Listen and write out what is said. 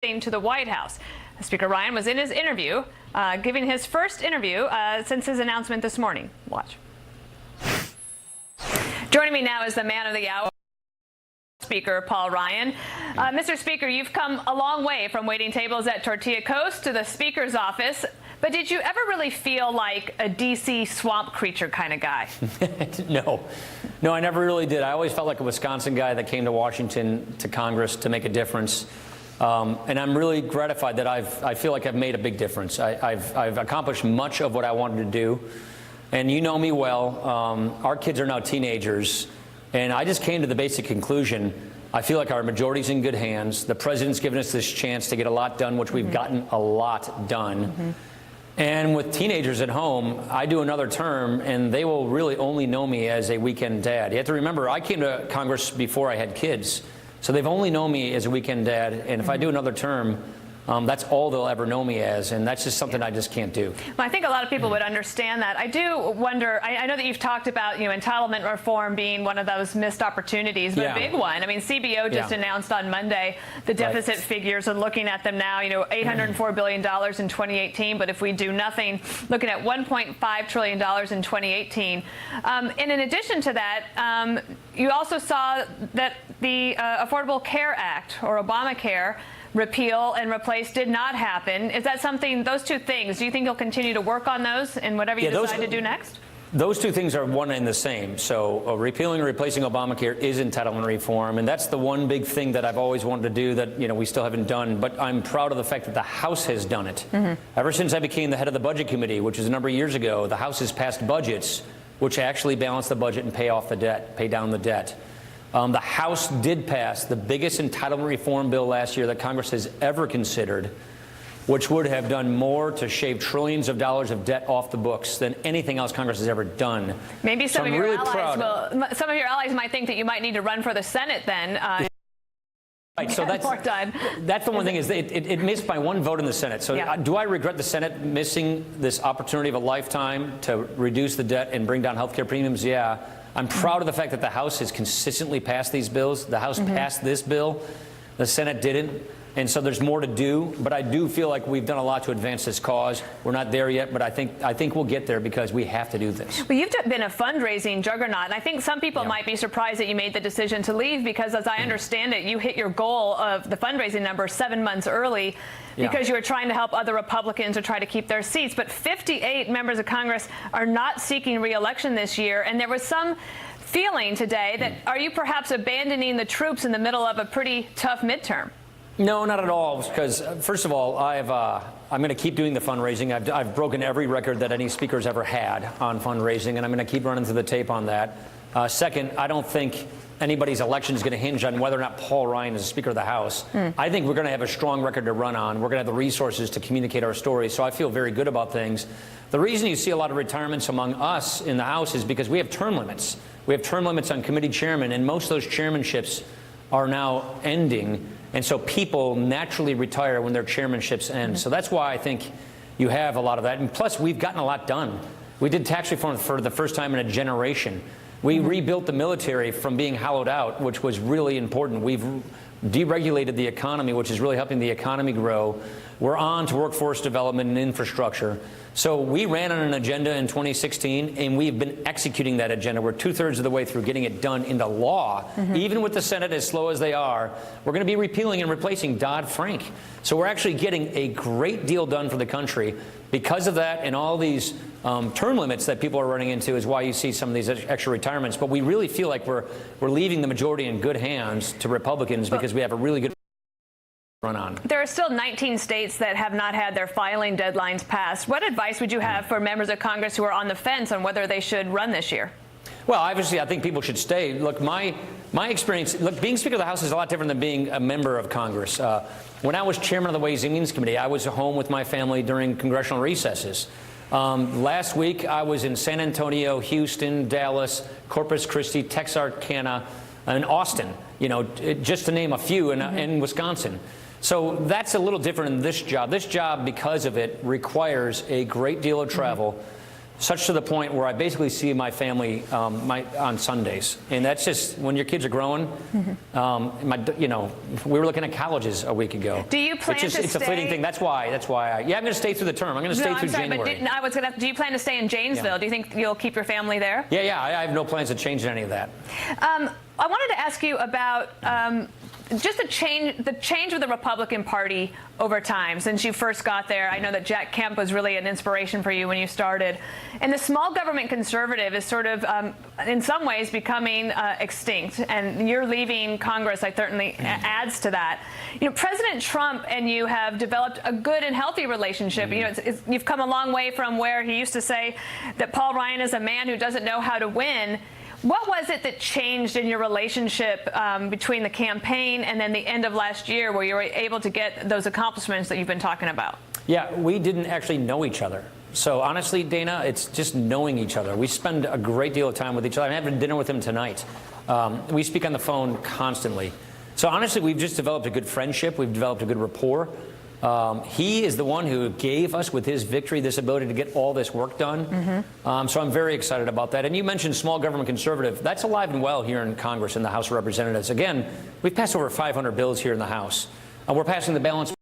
to the White House. Speaker Ryan was in his interview, giving his first interview since his announcement this morning. Watch. Joining me now is the man of the hour, Speaker Paul Ryan. Mr. Speaker, you've come a long way from waiting tables at Tortilla Coast to the Speaker's office. But did you ever really feel like a D.C. swamp creature kind of guy? No, I never really did. I always felt like a Wisconsin guy that came to Washington, to Congress, to make a difference. And I'm really gratified that I feel like I've made a big difference. I've accomplished much of what I wanted to do. And you know me well. Our kids are now teenagers. And I just came to the basic conclusion, I feel like our majority's in good hands. The president's given us this chance to get a lot done, which we've gotten a lot done. And with teenagers at home, I do another term, and they will really only know me as a weekend dad. You have to remember, I came to Congress before I had kids. So they've only known me as a weekend dad, and if I do another term, that's all they'll ever know me as, and that's just something I just can't do. Well, I think a lot of people would understand that. I do wonder, I know that you've talked about, entitlement reform being one of those missed opportunities, but a big one. I mean, CBO just announced on Monday the deficit figures, and looking at them now, $804 billion in 2018, but if we do nothing, looking at $1.5 trillion in 2018. And in addition to that, you also saw that the Affordable Care Act, or Obamacare, repeal and replace did not happen. Is that something, those two things, do you think you'll continue to work on those in whatever you decide to do next? Those two things are one and the same. So repealing and replacing Obamacare is entitlement reform, and that's the one big thing that I've always wanted to do that we still haven't done. But I'm proud of the fact that the House has done it. Ever since I became the head of the Budget Committee, which was a number of years ago, the House has passed budgets which actually balance the budget and pay off the debt, pay down the debt. The House did pass the biggest entitlement reform bill last year that Congress has ever considered, which would have done more to shave trillions of dollars of debt off the books than anything else Congress has ever done. Maybe some of your allies might think that you might need to run for the Senate then. Right, so that's the one thing is it missed by one vote in the Senate. So do I regret the Senate missing this opportunity of a lifetime to reduce the debt and bring down health care premiums? Yeah. I'm proud of the fact that the House has consistently passed these bills. The House passed this bill. The Senate didn't. And so there's more to do. But I do feel like we've done a lot to advance this cause. We're not there yet, but I think we'll get there because we have to do this. Well, you've been a fundraising juggernaut. And I think some people might be surprised that you made the decision to leave because, as I understand it, you hit your goal of the fundraising number 7 months early because you were trying to help other Republicans to try to keep their seats. But 58 members of Congress are not seeking re-election this year. And there was some feeling today that are you perhaps abandoning the troops in the middle of a pretty tough midterm? No, not at all, because first of all, I'm going to keep doing the fundraising. I've broken every record that any speaker's ever had on fundraising, and I'm going to keep running through the tape on that. Second, I don't think anybody's election is going to hinge on whether or not Paul Ryan is Speaker of the House. I think we're going to have a strong record to run on. We're going to have the resources to communicate our story, so I feel very good about things. The reason you see a lot of retirements among us in the House is because we have term limits. We have term limits on committee chairmen, and most of those chairmanships are now ending. And so people naturally retire when their chairmanships end. So that's why I think you have a lot of that. And plus, we've gotten a lot done. We did tax reform for the first time in a generation. We rebuilt the military from being hollowed out, which was really important. We've deregulated the economy, which is really helping the economy grow. We're on to workforce development and infrastructure. So we ran on an agenda in 2016, and we've been executing that agenda. We're 2/3 of the way through getting it done into law. Even with the Senate as slow as they are, we're going to be repealing and replacing Dodd-Frank. So we're actually getting a great deal done for the country. Because of that and all these term limits that people are running into is why you see some of these extra retirements. But we really feel like we're leaving the majority in good hands to Republicans because we have a really good run on. There are still 19 states that have not had their filing deadlines passed. What advice would you have for members of Congress who are on the fence on whether they should run this year? Well, obviously, I think people should stay. Look, my experience, being Speaker of the House is a lot different than being a member of Congress. When I was chairman of the Ways and Means Committee, I was home with my family during congressional recesses. Last week, I was in San Antonio, Houston, Dallas, Corpus Christi, Texarkana, and Austin, just to name a few, in Wisconsin. So that's a little different in this job. This job, because of it, requires a great deal of travel. such to the point where I basically see my family on Sundays, and that's just when your kids are growing. We were looking at colleges a week ago. Do you plan to stay? It's a fleeting thing. That's why. I'm going to stay through the term. I'm going to stay through January. But do you plan to stay in Janesville? Do you think you'll keep your family there? Yeah. I have no plans to change any of that. I wanted to ask you about just the change of the Republican Party over time since you first got there. I know that Jack Kemp was really an inspiration for you when you started. And the small government conservative is sort of, in some ways, becoming extinct. And you're leaving Congress, I certainly adds to that. President Trump and you have developed a good and healthy relationship. You've come a long way from where he used to say that Paul Ryan is a man who doesn't know how to win. What was it that changed in your relationship between the campaign and then the end of last year where you were able to get those accomplishments that you've been talking about? Yeah, we didn't actually know each other. So honestly, Dana, it's just knowing each other. We spend a great deal of time with each other. I'm having dinner with him tonight. We speak on the phone constantly. So honestly, we've just developed a good friendship. We've developed a good rapport. He is the one who gave us, with his victory, this ability to get all this work done. So I'm very excited about that. And you mentioned small government conservative. That's alive and well here in Congress, in the House of Representatives. Again, we've passed over 500 bills here in the House. We're passing the balance